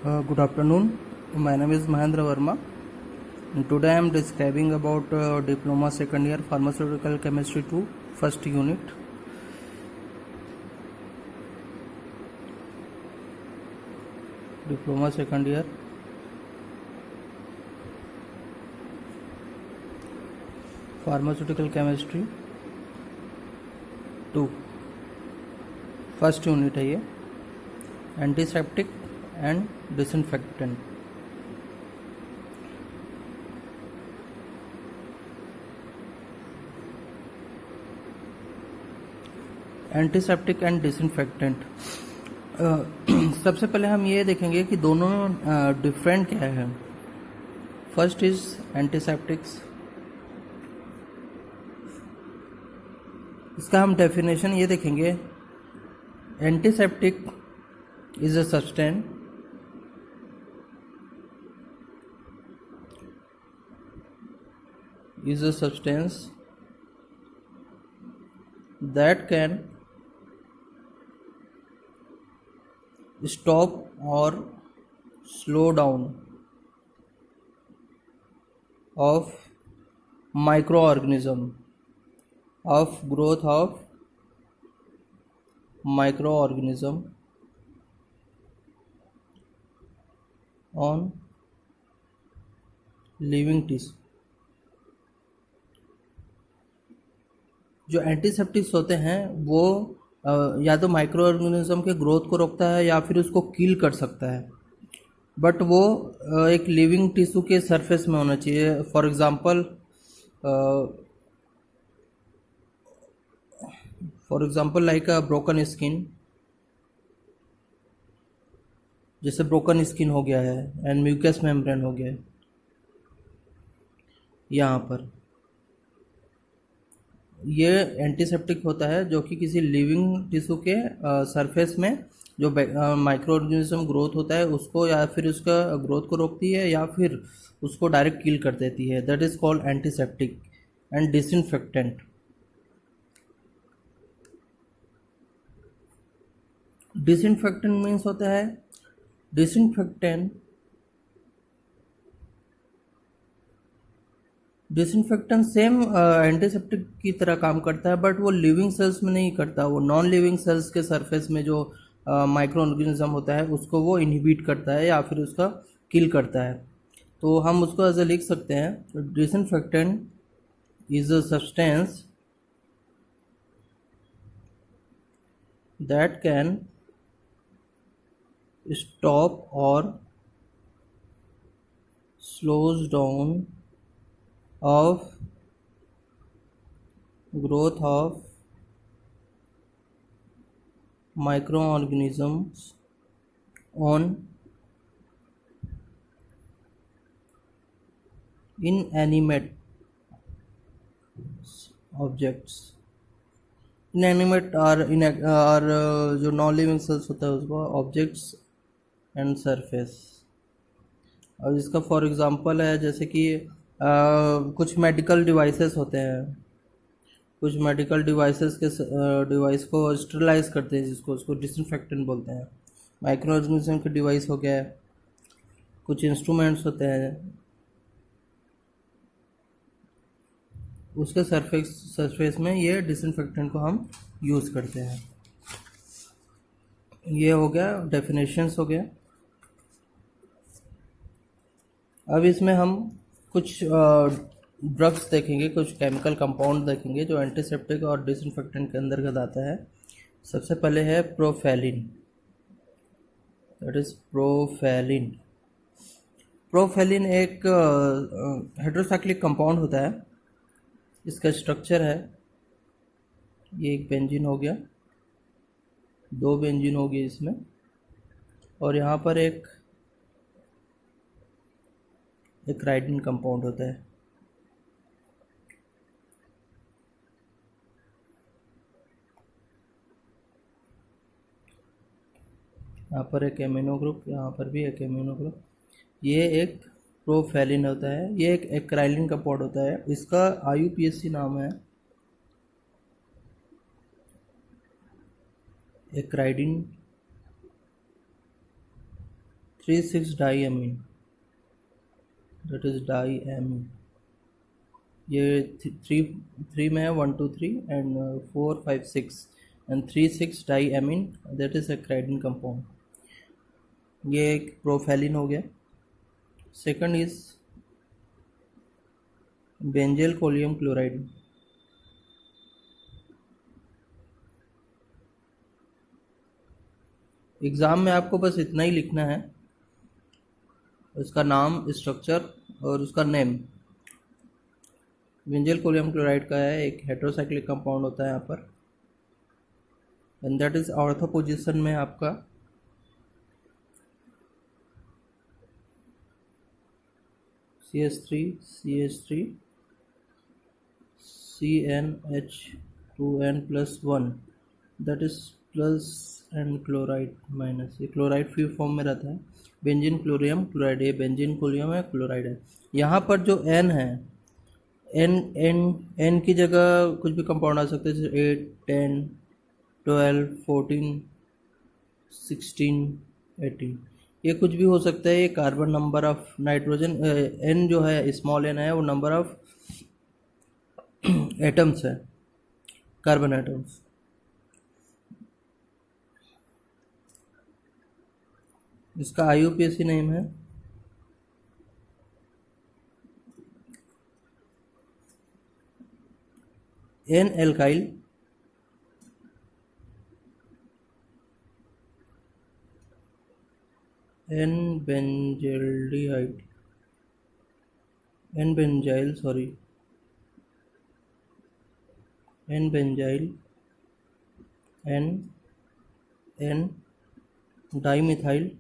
Good afternoon. My name is Mahendra Verma. And today I am describing about Diploma Second Year Pharmaceutical Chemistry 2 First Unit. Diploma Second Year Pharmaceutical Chemistry 2 First Unit है ये. Antiseptic and disinfectant. Antiseptic and disinfectant. सबसे पहले हम ये देखेंगे कि दोनों different क्या है. First is antiseptics. इसका हम डेफिनेशन ये देखेंगे. Antiseptic is a substance that can stop or slow down of microorganism of growth of microorganism on living tissue. जो एंटीसेप्टिक्स होते हैं वो या तो माइक्रो ऑर्गेनिज्म के ग्रोथ को रोकता है या फिर उसको किल कर सकता है, बट वो एक लिविंग टिश्यू के सरफेस में होना चाहिए. For example like a broken skin. जैसे ब्रोकन स्किन हो गया है एंड म्यूकस मेम्ब्रेन हो गया है यहाँ पर. ये एंटीसेप्टिक होता है जो कि किसी लिविंग टिश्यू के सरफेस में जो माइक्रो ऑर्गेनिज्म ग्रोथ होता है उसको या फिर उसका ग्रोथ को रोकती है या फिर उसको डायरेक्ट किल कर देती है. That is called antiseptic and disinfectant. Disinfectant means होता है डिसइंफेक्टेंट सेम एंटीसेप्टिक की तरह काम करता है, बट वो लिविंग सेल्स में नहीं करता. वो नॉन लिविंग सेल्स के सरफेस में जो माइक्रो ऑर्गेनिज्म होता है उसको वो इनहिबिट करता है या फिर उसका किल करता है. तो हम उसको ऐसे लिख सकते हैं. Disinfectant is a substance that can stop or slows down of growth of microorganisms on inanimate objects. Inanimate और जो नॉन लिविंग सेल्स होता है उसको ऑब्जेक्ट्स एंड सरफेस. और इसका फॉर एग्जांपल है जैसे कि कुछ मेडिकल डिवाइसेस होते हैं. कुछ मेडिकल डिवाइसेस के डिवाइस को स्टरलाइज करते हैं जिसको उसको डिसइंफेक्टेंट बोलते हैं. माइक्रो ऑर्गेनिज्म के डिवाइस हो गया. कुछ इंस्ट्रूमेंट्स होते हैं उसके सरफेस में ये डिसइंफेक्टेंट को हम यूज़ करते हैं. ये हो गया डेफिनेशंस हो गया. अब इसमें हम कुछ ड्रग्स देखेंगे, कुछ केमिकल कंपाउंड देखेंगे जो एंटीसेप्टिक और डिसइंफेक्टेंट के अंतर्गत आता है. सबसे पहले है प्रोफेलिन. That is प्रोफेलिन. प्रोफेलिन एक हेड्रोसाइक्लिक कंपाउंड होता है. इसका स्ट्रक्चर है ये एक बेंजीन हो गया, 2 बेंजीन हो गई इसमें, और यहाँ पर एक राइडिन कंपाउंड होता है. यहाँ पर एक एमिनो ग्रुप, यहाँ पर भी एक एमिनो ग्रुप. ये एक प्रोफेलिन होता है. ये एक एक्राइलिन कंपाउंड होता है. इसका IUPAC नाम है एक्राइडिन 3,6 डाईएमीन, दैट इज डाईएमीन। ये थ्री में है, 1 2 3 and 4 5 6 and 3,6 diamine, that is acridine compound. ये एक प्रोफेलिन हो गया। Second is benzalkonium chloride. Exam में आपको बस इतना ही लिखना है, उसका नाम, स्ट्रक्चर और उसका नेम। बेंजेल कोलियम क्लोराइड का है, एक हेटेरोसाइक्लिक कंपाउंड होता है यहाँ पर, and that is ortho position में आपका CH3 CH3 CnH2n+1, that is plus and chloride minus. ये क्लोराइड फ्री फॉर्म में रहता है। बेंजीन क्लोरियम क्लोराइड, ये बेंजीन क्लोरियम है, क्लोराइड है। यहाँ पर जो N है, एन की जगह कुछ भी कंपाउंड आ सकते हैं, जैसे 8 10 12 14 16 18, ये कुछ भी हो सकता है। ये carbon number of nitrogen, N जो है स्मॉल एन है, वो नंबर ऑफ एटम्स है, कार्बन एटम्स। इसका IUPAC नेम है N alkyl N benzyl N dimethyl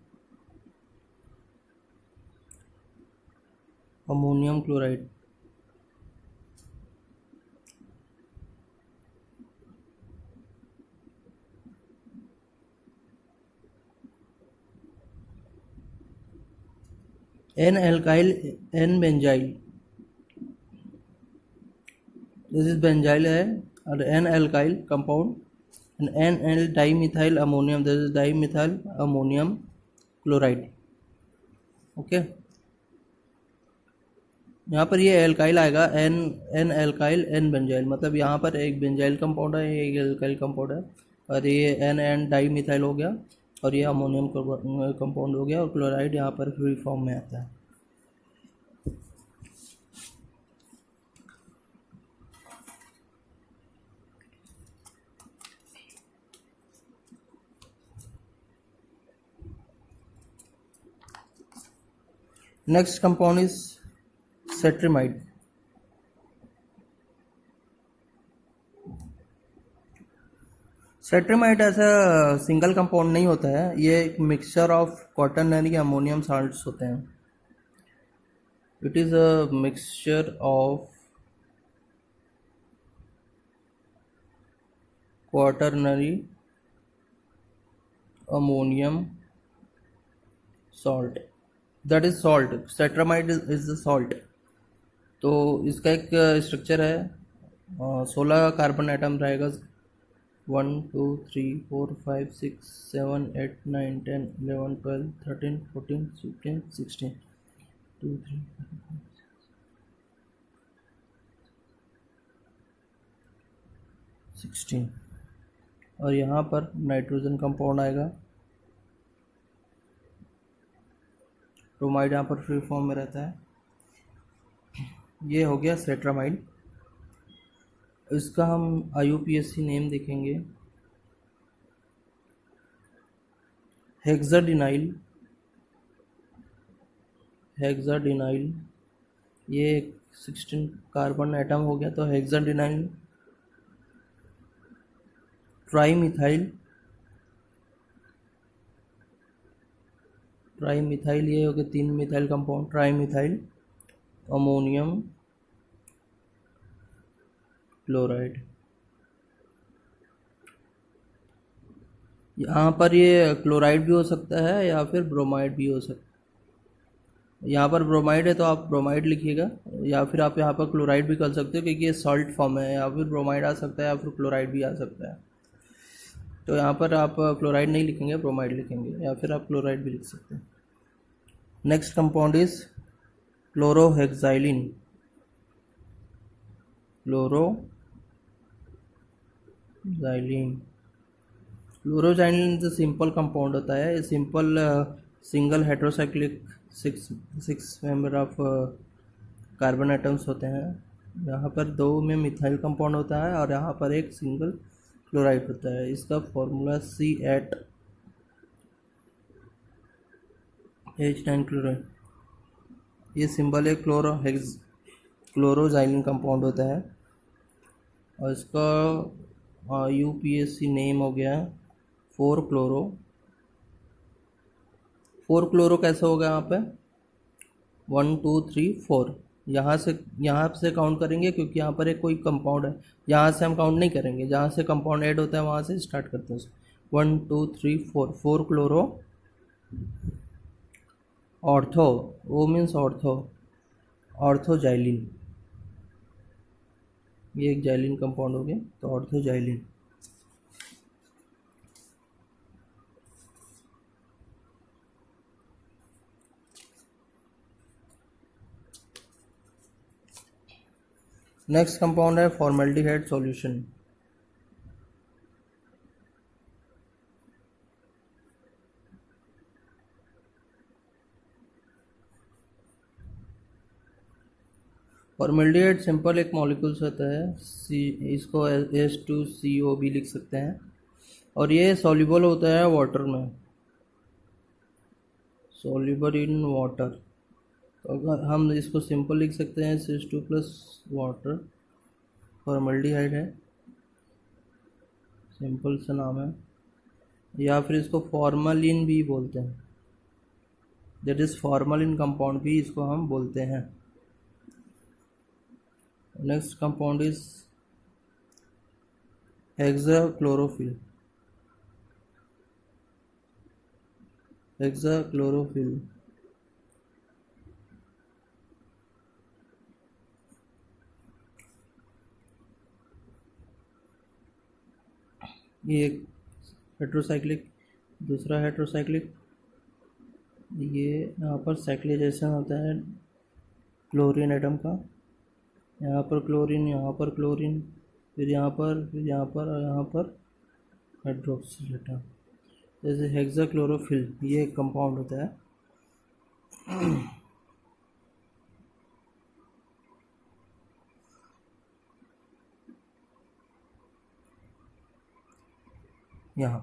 ammonium chloride. N alkyl N benzyl, this is benzyl है, और N alkyl compound, and N L dimethyl ammonium, this is dimethyl ammonium chloride. Okay, यहाँ पर ये alkyl आएगा, N alkyl N benzyl, मतलब यहाँ पर एक बेंजाइल कंपाउंड है, एक एल्काइल कंपाउंड है, और ये एन डाईमिथाइल हो गया, और ये अमोनियम कंपाउंड हो गया, और क्लोराइड यहाँ पर फ्री फॉर्म में आता है। Next compound is cetrimide. Cetrimide ऐसा सिंगल कंपाउंड नहीं होता है, ये एक mixture of quaternary ammonium salts होते हैं। It is a mixture of quaternary ammonium salt, that is salt. Cetrimide is the salt. तो इसका एक स्ट्रक्चर है, 16 कार्बन एटम रहेगा, 1 2 3 4 5 6 7 8 9 10 11 12 13 14 15 16 2 3 16, और यहाँ पर नाइट्रोजन कंपाउंड आएगा, ब्रोमाइड यहाँ पर फ्री फॉर्म में रहता है। ये हो गया सेट्रामाइड। इसका हम IUPAC नेम देखेंगे, हेक्साडिनाइल। ये 16 कार्बन एटम हो गया, तो हेक्साडिनाइल ट्राईमिथाइल, ये हो गया 3 methyl compound, trimethyl ammonium chloride. यहाँ पर ये क्लोराइड भी हो सकता है या फिर ब्रोमाइड भी हो सकता है। यहाँ पर ब्रोमाइड है तो आप ब्रोमाइड लिखिएगा, या फिर आप यहाँ पर क्लोराइड भी कर सकते हो, क्योंकि ये सॉल्ट फॉर्म है, या फिर ब्रोमाइड आ सकता है या फिर क्लोराइड भी आ सकता है। तो यहाँ पर आप क्लोराइड नहीं लिखेंगे, ब्रोमाइड लिखेंगे, या फिर आप क्लोराइड भी लिख सकते हैं। Next compound is chloroxylenol. Chloroxylenol जो सिंपल कंपाउंड होता है, ये simple single heterocyclic six member of carbon atoms होते हैं। यहाँ पर दो में मिथाइल कंपाउंड होता है और यहाँ पर एक सिंगल क्लोराइड होता है। इसका फॉर्मूला C8H9 क्लोराइड। ये सिंबल है क्लोरोजाइलिन कंपाउंड होता है और इसका UPSC नेम हो गया 4-क्लोरो। 4-क्लोरो कैसे होगा यहाँ पे 1 2 3 4, यहाँ से काउंट करेंगे क्योंकि यहाँ पर एक कोई कंपाउंड है। यहाँ से हम काउंट नहीं करेंगे, जहाँ से कंपाउंड ऐड होता है वहाँ से स्टार्ट करते हैं उसको। 1 2 3 4, 4-क्लोरो ऑर्थो, ओ मीन्स ऑर्थोजाइलिन। ये एक जाइलिन कंपाउंड हो गया, तो ऑर्थोजाइलिन। नेक्स्ट कंपाउंड है फॉर्मेल्डिहाइड सॉल्यूशन। फॉर्मेल्डिहाइड सिंपल एक मॉलिक्यूल्स होता है, इसको H2CO भी लिख सकते हैं और ये सॉल्युबल होता है वाटर में, सॉल्युबल इन वाटर। तो अगर हम इसको सिंपल लिख सकते हैं CH2 प्लस वाटर, फॉर्मेल्डिहाइड है, सिंपल सा नाम है। या फिर इसको फॉर्मलिन भी बोलते हैं, दैट इज फॉर्मलिन कंपाउंड भी इसको हम बोलते हैं। Next compound is hexachlorophene. ये एक हेट्रोसाइक्लिक, दूसरा हेट्रोसाइक्लिक। ये यहाँ पर साइक्लिजाइजेशन होता है क्लोरीन एटम का, यहाँ पर क्लोरीन, यहाँ पर क्लोरीन, फिर यहाँ पर, फिर यहाँ पर और यहाँ पर हाइड्रोक्सिल एटम। जैसे हेक्साक्लोरोफिल ये एक कंपाउंड होता है। यहाँ